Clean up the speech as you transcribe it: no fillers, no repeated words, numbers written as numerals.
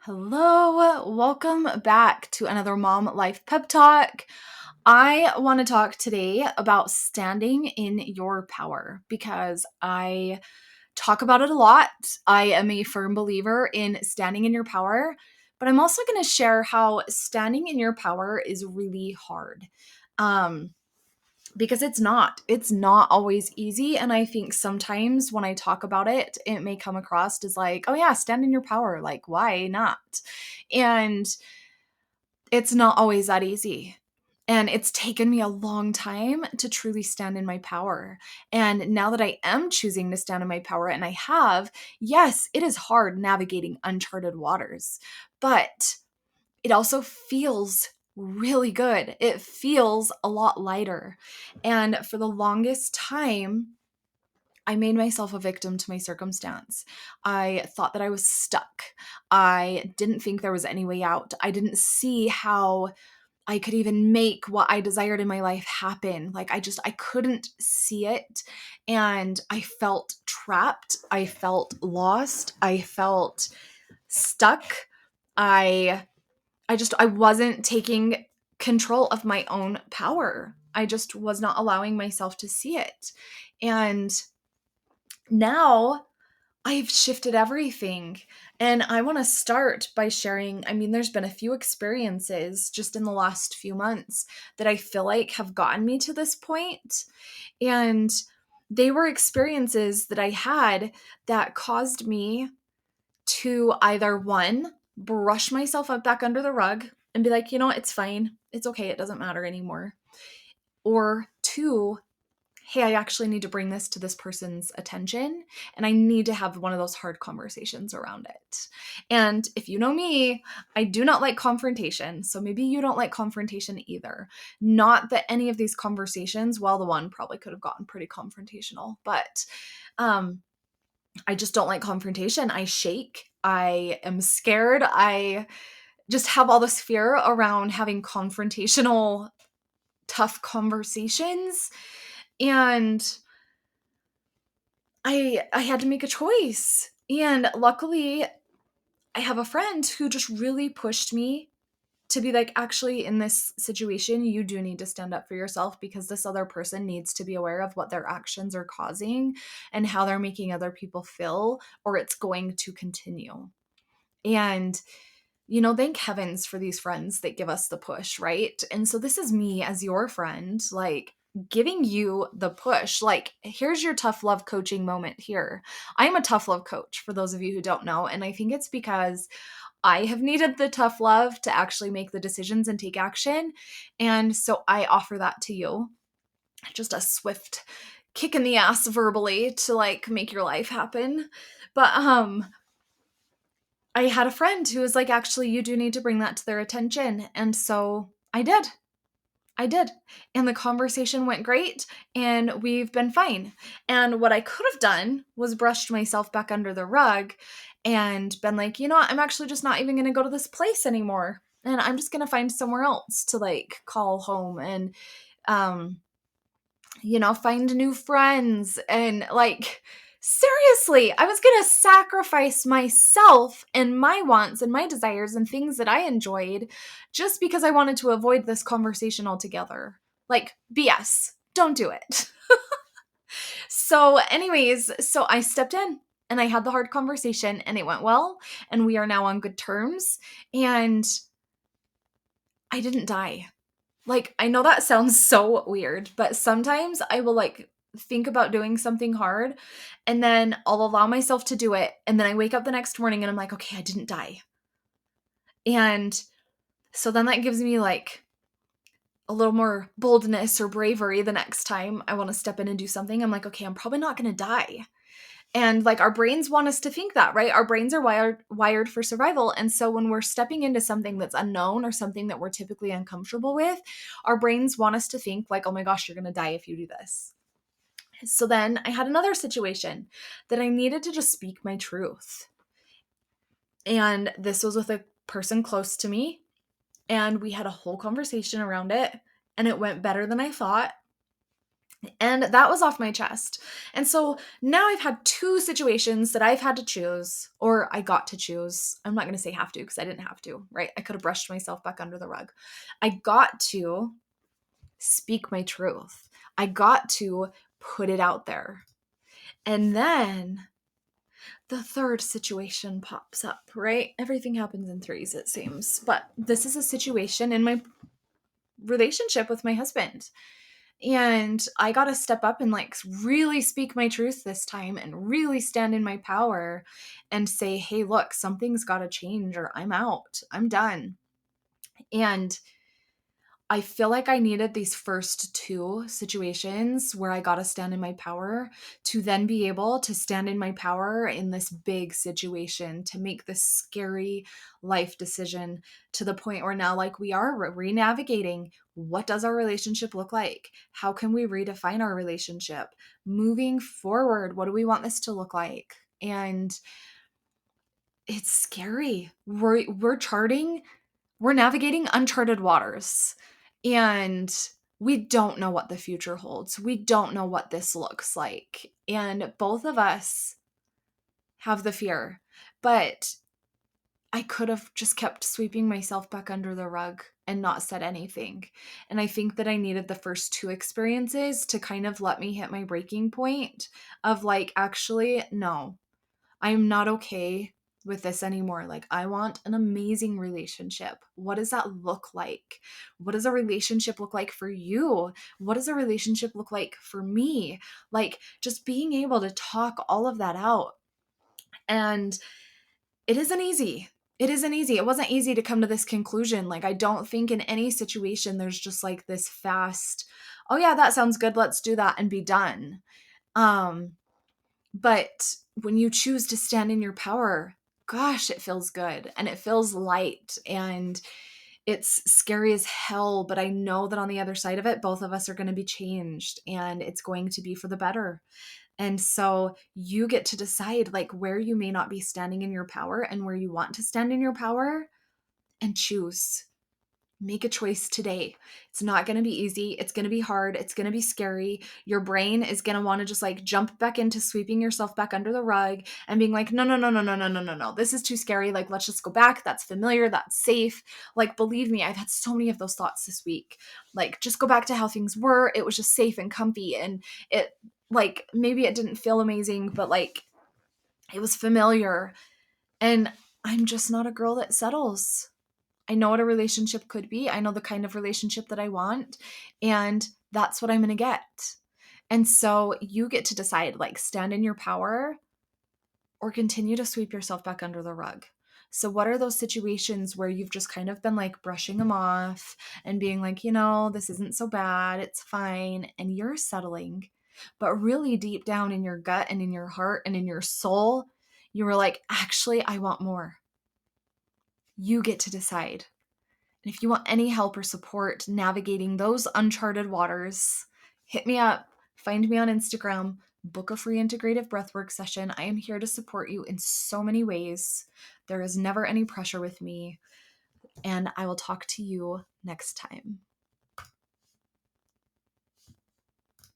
Hello, welcome back to another Mom Life Pep Talk. I want to talk today about standing in your power because I talk about it a lot. I am a firm believer in standing in your power, but I'm also going to share how standing in your power is really hard. Um, because it's not always easy, and I think sometimes when I talk about it, it may come across as like, oh yeah, stand in your power, like why not? And it's not always that easy. And it's taken me a long time to truly stand in my power. And now that I am choosing to stand in my power, and I have, yes, it is hard navigating uncharted waters, but it also feels really good. It feels a lot lighter. And for the longest time, I made myself a victim to my circumstance. I thought that I was stuck. I didn't think there was any way out. I didn't see how I could even make what I desired in my life happen. I couldn't see it. And I felt trapped. I felt lost. I felt stuck. I I wasn't taking control of my own power. I just was not allowing myself to see it. And now I've shifted everything. And I want to start by sharing. I mean, there's been a few experiences just in the last few months that I feel like have gotten me to this point. And they were experiences that I had that caused me to either one, brush myself up back under the rug and be like, you know what, it's fine. It's okay. It doesn't matter anymore. Or two, hey, I actually need to bring this to this person's attention and I need to have one of those hard conversations around it. And if you know me, I do not like confrontation. So maybe you don't like confrontation either. Not that any of these conversations, well, the one probably could have gotten pretty confrontational, but I just don't like confrontation. I shake. I am scared. I just have all this fear around having confrontational, tough conversations. And I had to make a choice. And luckily, I have a friend who just really pushed me to be like, actually, in this situation, you do need to stand up for yourself because this other person needs to be aware of what their actions are causing and how they're making other people feel, or it's going to continue. And, thank heavens for these friends that give us the push, right? And so this is me as your friend, like giving you the push. Like, here's your tough love coaching moment here. I'm a tough love coach for those of you who don't know. And I think it's because I have needed the tough love to actually make the decisions and take action. And so I offer that to you. Just a swift kick in the ass verbally to like make your life happen. But I had a friend who was like, actually, you do need to bring that to their attention. And so I did. I did. And the conversation went great and we've been fine. And what I could have done was brushed myself back under the rug and been like, you know what? I'm actually just not even going to go to this place anymore. And I'm just going to find somewhere else to like call home and, um, find new friends and like, seriously, I was going to sacrifice myself and my wants and my desires and things that I enjoyed just because I wanted to avoid this conversation altogether. Like, BS. Don't do it. So, anyways, so I stepped in and I had the hard conversation and it went well and we are now on good terms and I didn't die. Like, I know that sounds so weird, but sometimes I will like think about doing something hard and then I'll allow myself to do it. And then I wake up the next morning and I'm like, okay, I didn't die. And so then that gives me like a little more boldness or bravery the next time I want to step in and do something. I'm like, okay, I'm probably not going to die. And like our brains want us to think that, right? Our brains are wired for survival. And so when we're stepping into something that's unknown or something that we're typically uncomfortable with, our brains want us to think like, oh my gosh, you're going to die if you do this. So then I had another situation that I needed to just speak my truth. And this was with a person close to me. And we had a whole conversation around it. And it went better than I thought. And that was off my chest. And so now I've had two situations that I've had to choose, or I got to choose. I'm not going to say have to because I didn't have to, right? I could have brushed myself back under the rug. I got to speak my truth. I got to put it out there. And then the third situation pops up, right? Everything happens in threes, it seems. But this is a situation in my relationship with my husband. And I got to step up and like really speak my truth this time and really stand in my power and say, hey, look, something's got to change or I'm out. I'm done. And I feel like I needed these first two situations where I got to stand in my power to then be able to stand in my power in this big situation to make this scary life decision to the point where now, like, we are re-navigating. What does our relationship look like? How can we redefine our relationship? Moving forward, what do we want this to look like? And it's scary. We're navigating uncharted waters and we don't know what the future holds. We don't know what this looks like. And both of us have the fear. But I could have just kept sweeping myself back under the rug and not said anything. And I think that I needed the first two experiences to kind of let me hit my breaking point of like, actually, no, I'm not okay with this anymore. Like, I want an amazing relationship. What does that look like? What does a relationship look like for you? What does a relationship look like for me? Like, just being able to talk all of that out. And it isn't easy. It isn't easy. It wasn't easy to come to this conclusion. Like, I don't think in any situation there's just like this fast, oh yeah, that sounds good. Let's do that and be done. But when you choose to stand in your power, gosh, it feels good and it feels light and it's scary as hell. But I know that on the other side of it, both of us are going to be changed and it's going to be for the better. And so you get to decide like where you may not be standing in your power and where you want to stand in your power and choose. Make a choice today. It's not going to be easy. It's going to be hard. It's going to be scary. Your brain is going to want to just like jump back into sweeping yourself back under the rug and being like, no, no, no, no, no, no, no, no, no. This is too scary. Like, let's just go back. That's familiar. That's safe. Like, believe me, I've had so many of those thoughts this week. Like, just go back to how things were. It was just safe and comfy. And it, like, maybe it didn't feel amazing, but like, it was familiar. And I'm just not a girl that settles. I know what a relationship could be. I know the kind of relationship that I want, and that's what I'm going to get. And so you get to decide, like, stand in your power or continue to sweep yourself back under the rug. So what are those situations where you've just kind of been like brushing them off and being like, this isn't so bad, it's fine, and you're settling. But really deep down in your gut and in your heart and in your soul, you were like, actually, I want more. You get to decide. And if you want any help or support navigating those uncharted waters, hit me up, find me on Instagram, book a free integrative breathwork session. I am here to support you in so many ways. There is never any pressure with me, and I will talk to you next time.